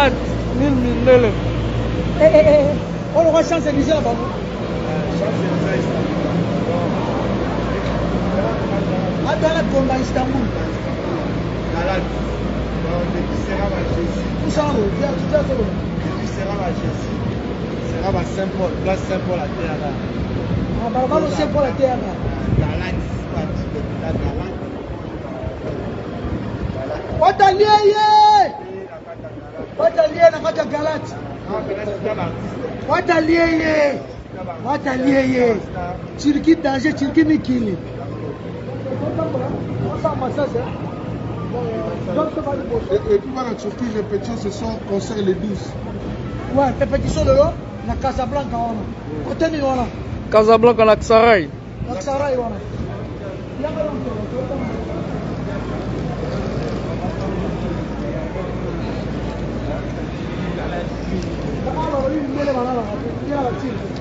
Galate, Mille Mindele. On aura Champs-Élysées là-bas. À Galate, comme à Istanbul. Galate. Où ça, on va sera à Saint-Paul, place Saint-Paul à terre là. Ah, bah, on sait pour la terre là. Galate, Watalié, na kata Galate. Watalié. Turquie danger, Turquie mikili. Et puis voilà, Turquie, répétition ce soir, concert les 12. Ouais, répétition de l'eau, na Casablanca, on a. Casablanca, Naksaray. Naksaray, on a.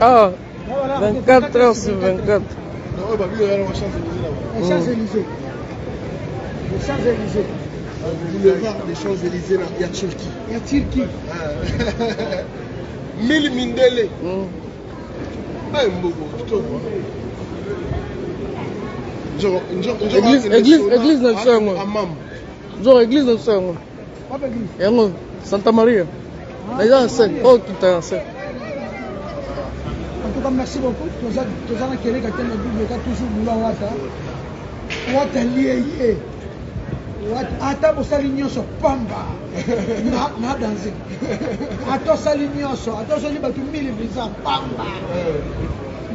Ah, 24 heures sur 24. Non, bah, lui, il y a les Champs-Élysées là-bas. Les Champs-Élysées. Boulevard des Champs-Élysées, là, il y a Turquie. Il y a Turquie. Mille Mindele. Ah, Mbogo, je te vois. Église nationale, moi. Genre, église nationale, moi. Et moi, Santa Maria. Déjà, c'est. Oh, qui t'a lancé. En tout cas, merci beaucoup. Tous les gens qui ont toujours voulu Wata lié. Ata bosali nyonso pamba. Na danser. Ata sali nyonso. Ata sali batu mili visa pamba.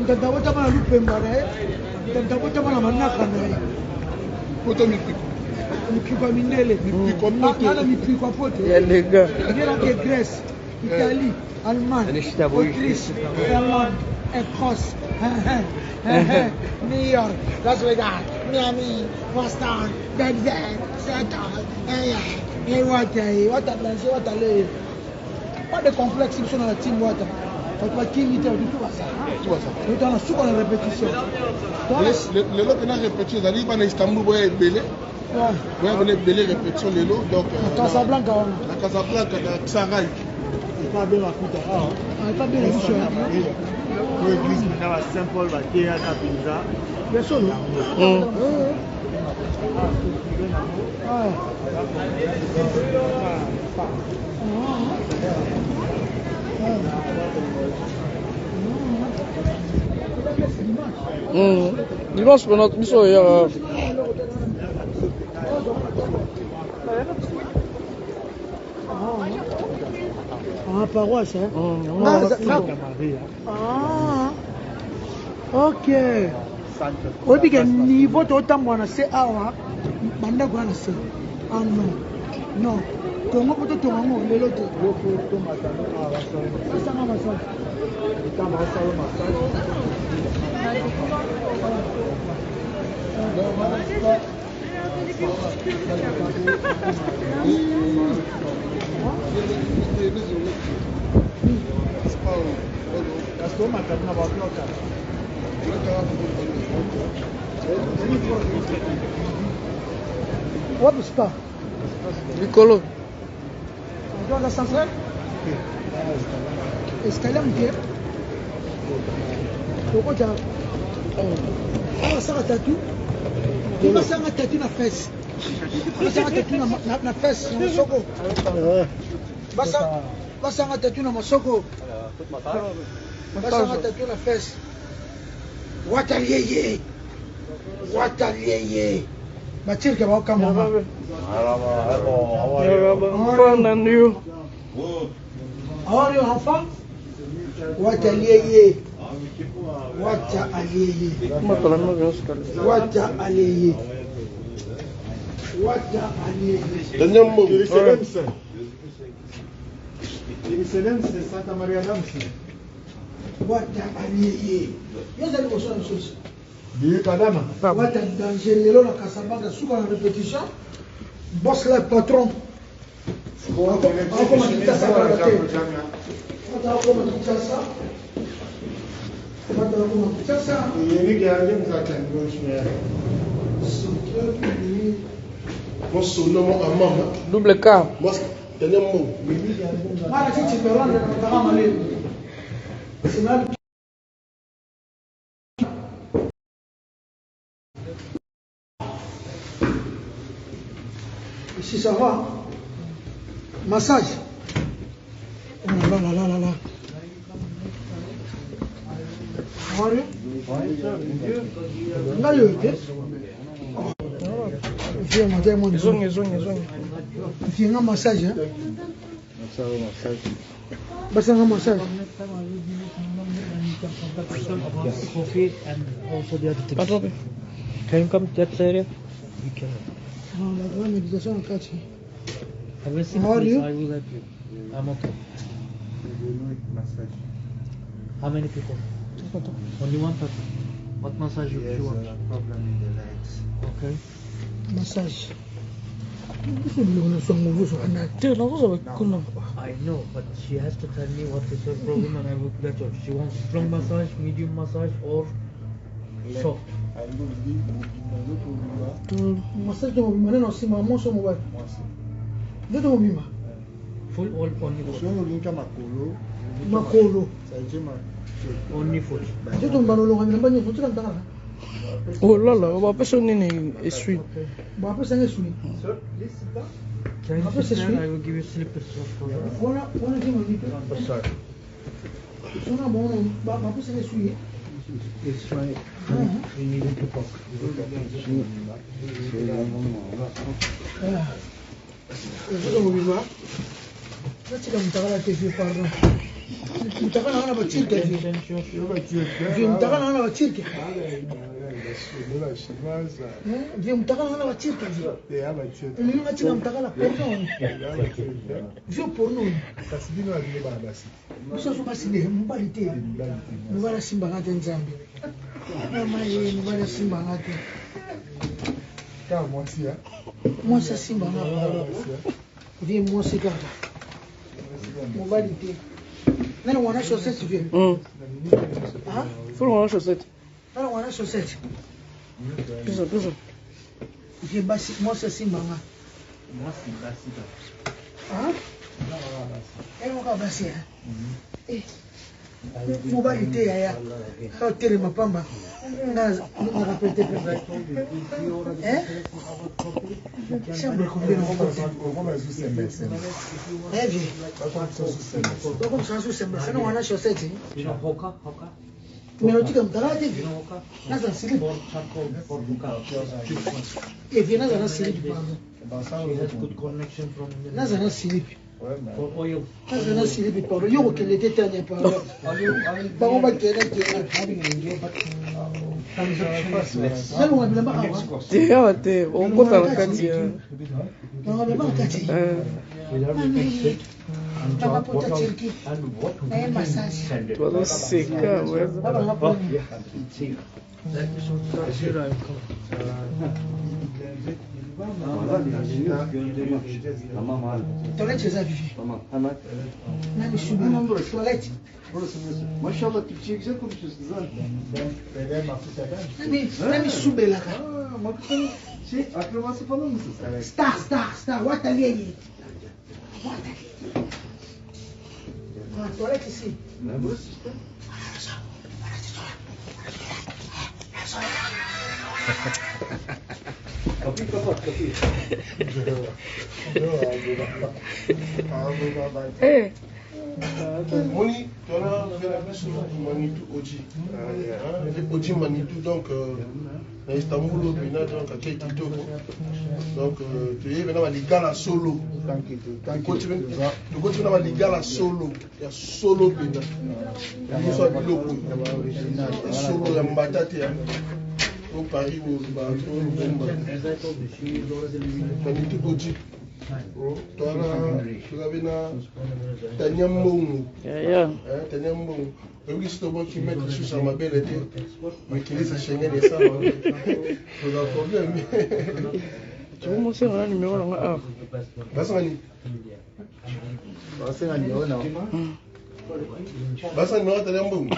Ndanda wata mana lupemba na. Ndanda wata mana manaka na. Poto mipiko. Mipiko mindele. Mipiko moto. Ana mipiko pote. Il y a les gars. Ngira ke Grèce, Italie, Allemagne, Autriche, Finlande, Écosse, New York, Las Vegas, Miami, Boston, Denver, Seattle, et Wata. Pas de complexe sur la team Wata. On va quitter tout ça. Tout ça. Nous avons souvent la répétition. Les lots qu'on a répété, ils arrivent à Istanbul, vous voyez Belé. Vous voyez Belé répétition les lots. Donc, la Casablanca. La Casablanca, la Xaray. Pas bien la coupe. Pas bien la coupe. L'église maintenant à Saint-Paul, va dire à Pizza. Bien sûr. Dimanche, pour notre mission, il y a. Paroisse, hein? Ok. On dit que niveau total, moi, c'est awa. Banda quoi, c'est. Ah non. Non. Comment peut-on tomber le lot? Ça va, What is that? Nicolo. Dans la centrale? Est-ce qu'elle aime bien? Pourquoi tu as. Ah, ça va tatou? Tu vas faire un tatou na fesse. Tu vas faire un tatou na fesse, na soko. Vas faire un tatou na soko. Vas faire un tatou na fesse. Watalié. Batir que va au Cameroun. How are you, enfant? Watalié. Dernier mot. Jérusalem, c'est Santa Maria d'Amsi. Wata aliye. Yo zali ko sona sosi. Dieu Kadama. Wata danger lelo na Casablanca suka na répétition. Boss le patron. Wata Moi, son nom à maman. Double K. Moi, dernier mot. Mara si Timberland anataka maleo. Sina ici ça va. Massage. Oh là là là là là. How are you? Nga yo ite? Viens manger mon Zonge. viens nga massage hein? Basta nga massage. Coffee and also the other things. Attends. Can you come to that area? You can. La grande méditation en quartier. Have a seat, How are please. you? I will help you. I'm okay. How many people? Only one person. What massage you want? problem in the legs. Okay. Massage. This is the song of us and that. Dude, nakuza kuna. I know, but she has to tell me what is her problem and I will let her. She wants strong massage, medium massage, or soft. Massage to mobima neno sima moso mobile. Ndio mobima. Full or only foot? Makolo. Only foot. Ndio mbanolo ngami mbanye futhi kantaka. Oh là là, ba pesa nini essuie. Ba pesa ngesuni. Can How you is sit this there? sweet? I will give you slippers. Wana kimo ni. Sorry. Sona bono ba pesa ngesuni. It's fine. We need to talk. Ndio mobima. Natika mtakala TV pardon. Mtakala wana bachirke hivi. Ndio mtakala wana bachirke. Ndio mtakala wana bachirke hivi. Ndio natika mtakala porno. Ndio porno. Muso so basile mbalite. Mubala simba ngate nzambi. Mama ye mubala simba ngate. Mwasa simba ngate. Ndio mwasi kaka. Mbalite. Nani wana chaussette vieux? Ah? Faut la chaussette. Nani wana chaussette? Pesa. Vieux basi mwasa simba ngate. Ah? Eko basi ya. Mbalite ya. Ka tere mapamba. Na rapete pe. Chambre combien on va Heavy. Donc ça sous semble. Ça on a chaussette. You know hoka? Mais on dit comme ça là tu. You know hoka? Na ça slip. For charcoal, for hookah. Et bien na ça slip. She has good connection from the Na ça slip. for oil. Na ça slip par yo que les détails par. Ba on va kena. Nani unabila mpaka hapo? Tia te, okota na kati ya. Na unabila mpaka kati. Baba pota chirki. Na massage. Tuwazo seka, weza. Baba hapo. Let me show you. Tuvalet cheza vipi? Tamam hemen. Nani shubi? Tuvalet. Maşallah Türkçe güzel konuşuyorsunuz ha. Nani shubi laka? Makbul'un akrabası falan mısın sen? Star. Wataliye. Tuvalet ici. Ne burası işte? Kapıyı kapat kapıyı. Eh, Moni, tu as fait la place sur Manitou Oji. Oji Manitou, donc, à Istanbul, donc, à Keitito. Donc, tu es maintenant à l'Igala solo. Tu continues à l'Igala solo. Il y a solo, il y a Biloko. Solo, il y a Mbatate. Au Paris, au bateau, au Bomba. Manitou Oji. Tuna Tanya Mbongo. yeah. Tanya Mbongo. Oui, c'est toi qui mets sur sa mabelle, mais qui laisse Schengen et ça. C'est un problème. Tu veux montrer un numéro là? Ah. Basani. Basani ona. Basani no Tanya Mbongo.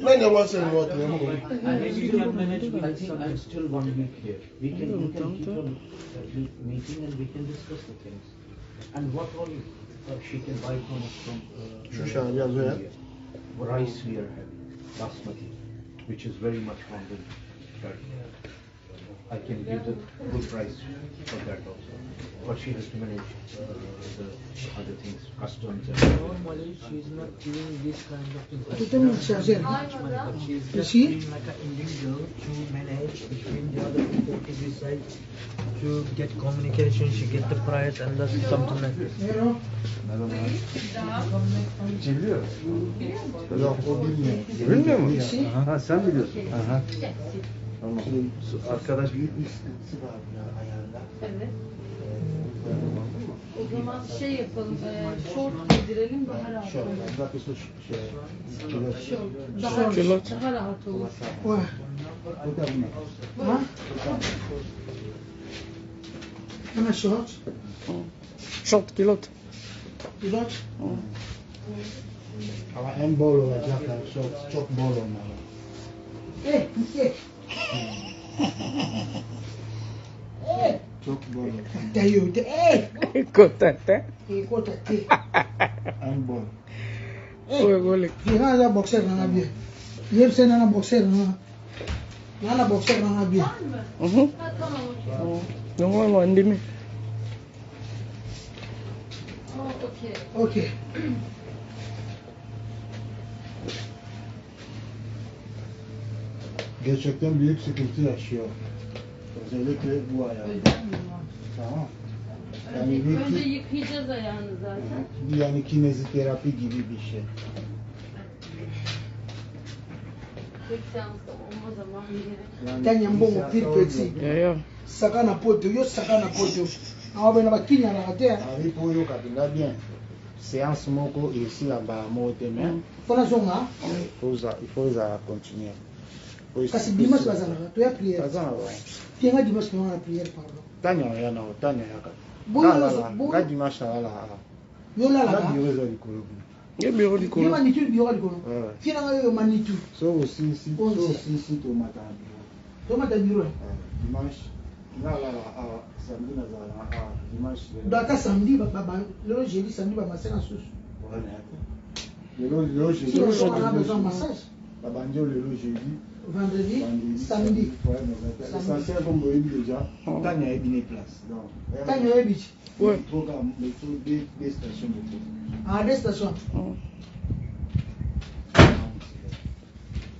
Nani wasa no Tanya Mbongo? Maybe you can manage. I'm still 1 week here. We can keep on meeting and we can discuss the things. And what all she can buy from Shusha, yeah, yeah. rice we are having, basmati, which is very much found in Turkey. I can give the good price for that also. But she has to manage the other things, customs and Normally, she's not doing this kind of things. Tu t'es mis chargé. Much money, but she's just Ici? being like an individual to manage between the other people to decide to get communication. She get the price and that's something like this. Non. Biliyor. Alors, o bilmiyor. Bilmiyor mu? Ici? Ha sen biliyorsun. Aha. Tamam. Arkadaş Bir sıkıntısı var ya ayağında. Evet. O zaman şey yapalım, short giydirelim daha rahat Şu, olur. zaten şu şey. Short, Külot. daha rahat olur. Ouais. Bu da bunu. Hein? On a short. Short kilot. Pilot. Ama en bol olacak yani çok bol olmalı. Eh, Mickey. Eh. Çok bol olmalı. Tayo, eh. Content, eh? Écoute, eh. En bol. Ouais, ouais. Viens là, boxer dans la bière. Hier, c'est dans la boxer dans la boxer dans la bière. Mhm. Ha, tamam okey. Donc, on va en demi. Oh, okey. Ok. Gerçekten büyük sıkıntı yaşıyor. Özellikle bu ayağı. Özel mi var? Tamam. Yani Önce bir, yıkayacağız ayağını zaten. yani kineziterapi gibi bir şey. Tek seansta olmaz ama yine. Tanya mbongo pile petit. Yeah, yeah. Saka na poto, yo saka na poto. Awa bena bakinya na kate. Aripo oyo kabinda bien. Séance moko esila mbala moko te mais Fona zonga. il faut za continuer. Kasi dimanche bazalaka, to ya prière. Bazana ba. Tienga dimanche to na prière pardon. Tanya ya na tanya ya ka. Boyo, Ka dimanche ala. yo la La la. bureau za likolo. Il y a bureau du Yo colo. manitou biyo likolo. Ouais. Tienga yo manitou. So aussi si to matin. To mata biro. Dimanche la samedi na za dimanche. Data samedi ba le jeudi samedi ba masena susu. Lelo Si jeudi. on a besoin de massage. Babandi lelo jeudi. Vendredi, samedi. Ouais, mais l'essentiel comme vous dites déjà, Tanya est bien place. Donc, Tanya yo bichi. Ouais. programme, il faut des stations de tout. Ah, des stations. Mm.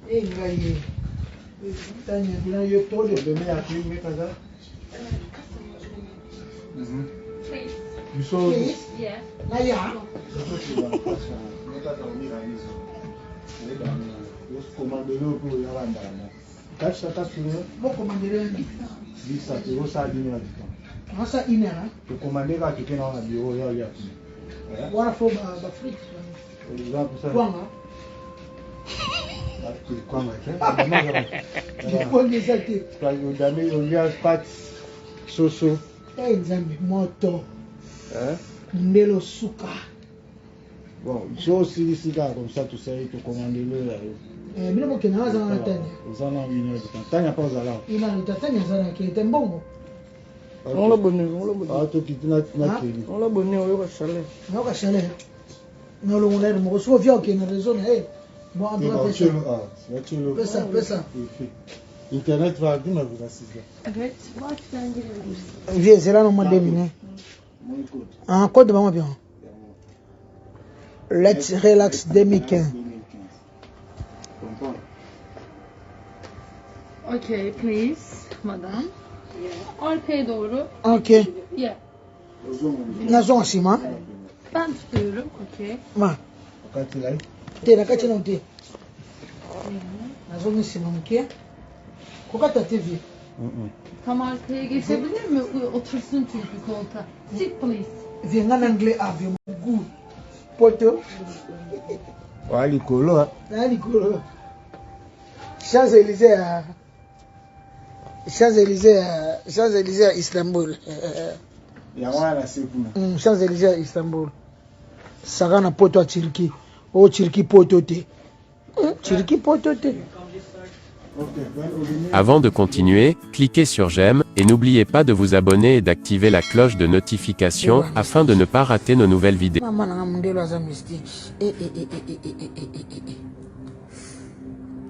Eh, ngai. Tanya bila yo to de. Demain à qui mais kaza? Please. You saw Please. Yeah. Na ya. tu vas passer. Mais pas dormir à la maison. Oui, dormir. Yo commande le pour y aller dans. Cache ça ta souris. Mo commander ndi. Dis ça, tu vas ça dîner à du temps. Asa inera. Tu commander quand tu es dans le bureau, il y a. Wana fo ba frites. Par exemple, ça. Kwanga. Quoi, mais Ikongeza te. Udame ulia pat soso. Eh, nzambe moto. Hein? Ndelo suka. Bon, il faut aussi ici comme ça, tout ça, il faut commander le. Eh, mina mo kena waza na Tanya. Ils en ont une heure de temps. Tanya pas là. Ina nitatanya sana ke mbongo. On l'a bonné, on l'a bonné. Ah, tu quittes notre clinique. On l'a bonné, on l'a chalet. Na ka shale. Na lo ngona mo so via ke na raison eh. Bon, on doit faire ça. Pesa. Internet va dire, mais vous assistez. Evet. Bu açıdan girebilirsin. Viens, c'est là no madame ne. Ah, code ba mo bien. Let's relax 2015. Okay, please, madam. Arkaya doğru. OK. Yeah. Na zone sima. Ben tutuyorum. Okay. Ma. Wakati là, Te na kati na te. Na zone sima mke. Kokata TV. Tam arkaya geçebilir mi? Otursun çünkü koltuğa. Sit please. Viens en anglais avion goût. Poto. wali kolo. Na likolo. Champs-Élysées à Champs-Élysées à Istanbul. Ya wana siku na. Champs-Élysées à Istanbul. Saka na poto à Turquie. Oh Turquie poto te. Turquie poto te. Avant de continuer, cliquez sur j'aime, et n'oubliez pas de vous abonner et d'activer la cloche de notification, afin de ne pas rater nos nouvelles vidéos.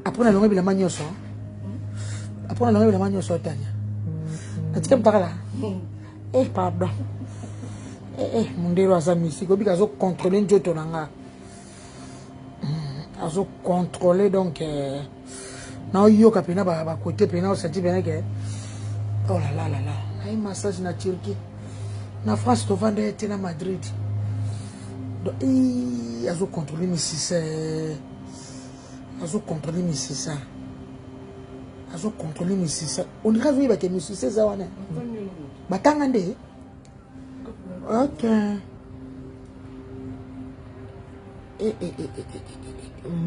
Après, on a l'oreille de la manioc. Après, on a l'oreille de la manioc. Tu peux me parler là? Eh, pardon. Mon Dieu, ça mystique. Il faut contrôler un joto nanga. Il faut contrôler donc. Non, il y a un peu de côté, puis non, c'est dit bien que. Oh là là là là. Il y a un massage na Turquie. Na France, tu vas aller à Madrid. Donc, il faut contrôler mes c'est. Il faut contrôler mes ça. Il faut contrôler mes ça. On dirait que mes c'est ça. Batangande. Ok.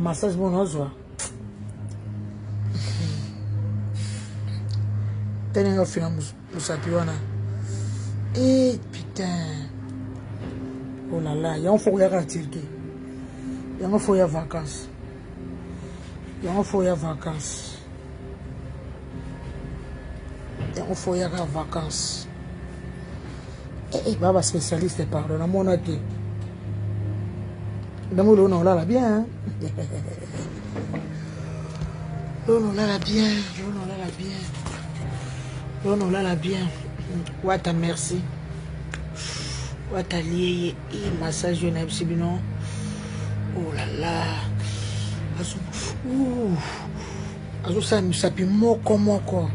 Massage bon ozo. Tenez un film musapiwana. Putain. Oh là là, il y a un fou à Turquie. Il y a un fou à vacances. Il y a un fou à vacances. Il y a un fou à vacances. Baba spécialiste, pardon, mon athée. Dans le nom là, bien. Le nom là, bien. Le nom là, bien. Le nom là, bien. Wata merci. Wata lié. Massage de Nabsibino. Oh là là. Azo ça musapi moko moko.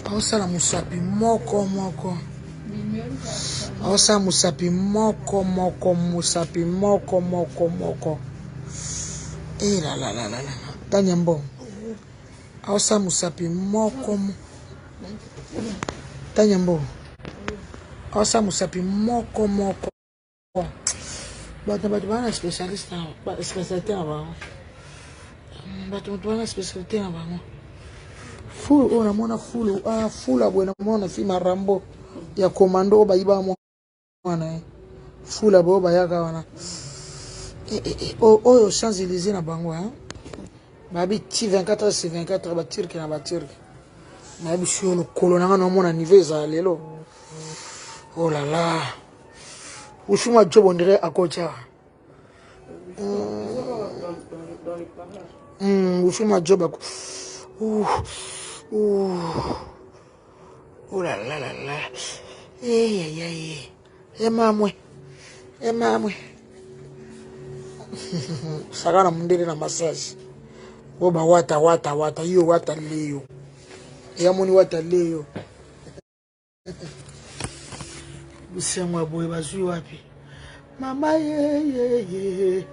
Azo ça la musapi moko moko. Osa musapi moko moko musapi moko moko moko. La la la la la. Tanyambo. Osa musapi moko. Tanyambo. Osa musapi moko moko. Bana spécialiste na spécialité na ba. Bana spécialité na ba. Full on a mona full full abona mona fi marambo ya komando baiba mwana full abo bayaka wana oyo Champs-Élysées na bango hein babi ti 24 sur 24 ba Turki na ba Turki na bi sho lo kolona na mona niveau za lelo. Oh là là ushuma job on dirait à kocha ushuma job à oh là là là là. Mamwe. Sagana mundele na massage. Oba wata. Yo wata leo. Yamoni wata leo. Bisemwa boy bazui wapi? Mama ye.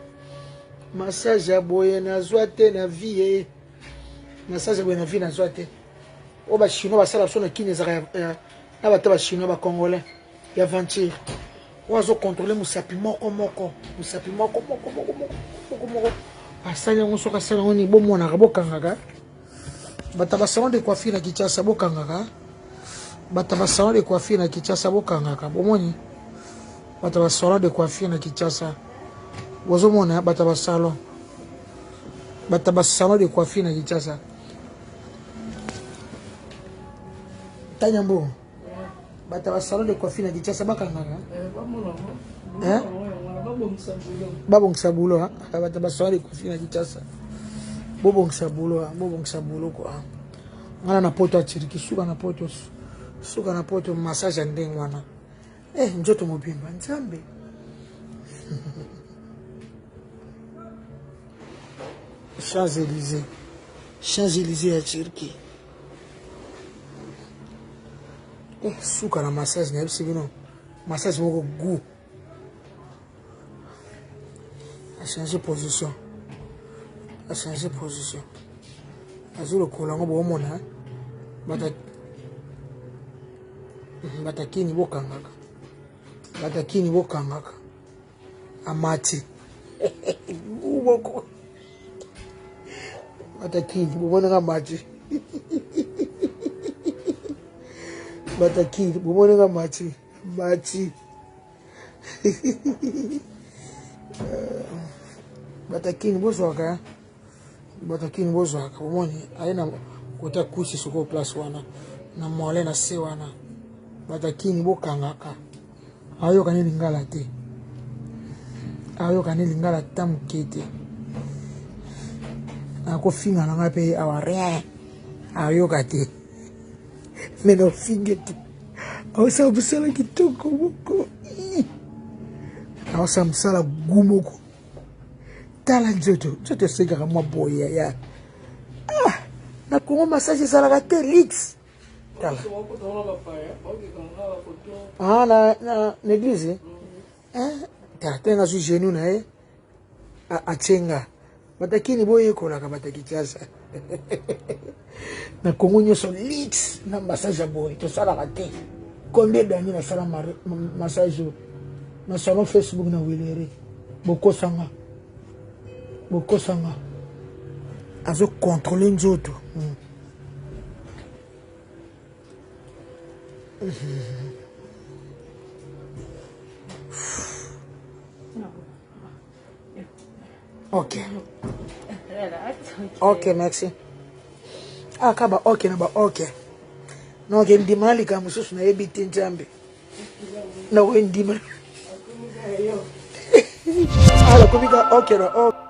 Massage ya boy na zwate na vie. Massage ya boy na vie na zwate. Oba chinois ba sala sona kine za na ba taba chinois ba congolais ya venture wazo contrôler musapi moko asali ngo soka sala ngoni bomona ka bokangaka bataba salon de coiffure na Kinshasa bokangaka bataba salon de coiffure na Kinshasa bokangaka bomoni bataba salon de coiffure na Kinshasa wazo mona bataba salon de coiffure na Kinshasa. Tanyambo. Bataba salon de coiffure na Kinshasa bakangaka. Babongisa bulo ha. Bataba salon de coiffure na Kinshasa. Bobongisa bulo quoi. Ngana na poto achiriki suka na poto massage ndenge wana. Njoto mobimba nzambe. Champs-Élysées ya Turquie. Suka na massage na yebisi bino massage moko goût a changer position azulu kolango bomona batakini bokangaka amati uboko batakini bobona amati Batakini, bumonega mati. Batakini, boswaka. batakini bozwaka bomoni aina kota kusi soko place wana na mole na se wana batakini bokangaka ayoka ni lingala te ayoka ni lingala tamukete ako finga na ngape awa rien ayoka te meno fingeti awasa busala kitoko boko awasa msala gumoko tala nzoto segaka mwa boya ya na kongo massage salaka te lix tala na l'église tala tenga su genou na achenga batakini boye kolaka batakichasa na kongo nyonso lix na massage boye tosalaka te combien d'années na sala massage na salon Facebook na wilere bokosanga azo contrôler nzoto ok merci kaba ok na ba ok no ke ndimali ka mususu na yebiti njambe na we ndimali ala kubika ok na ok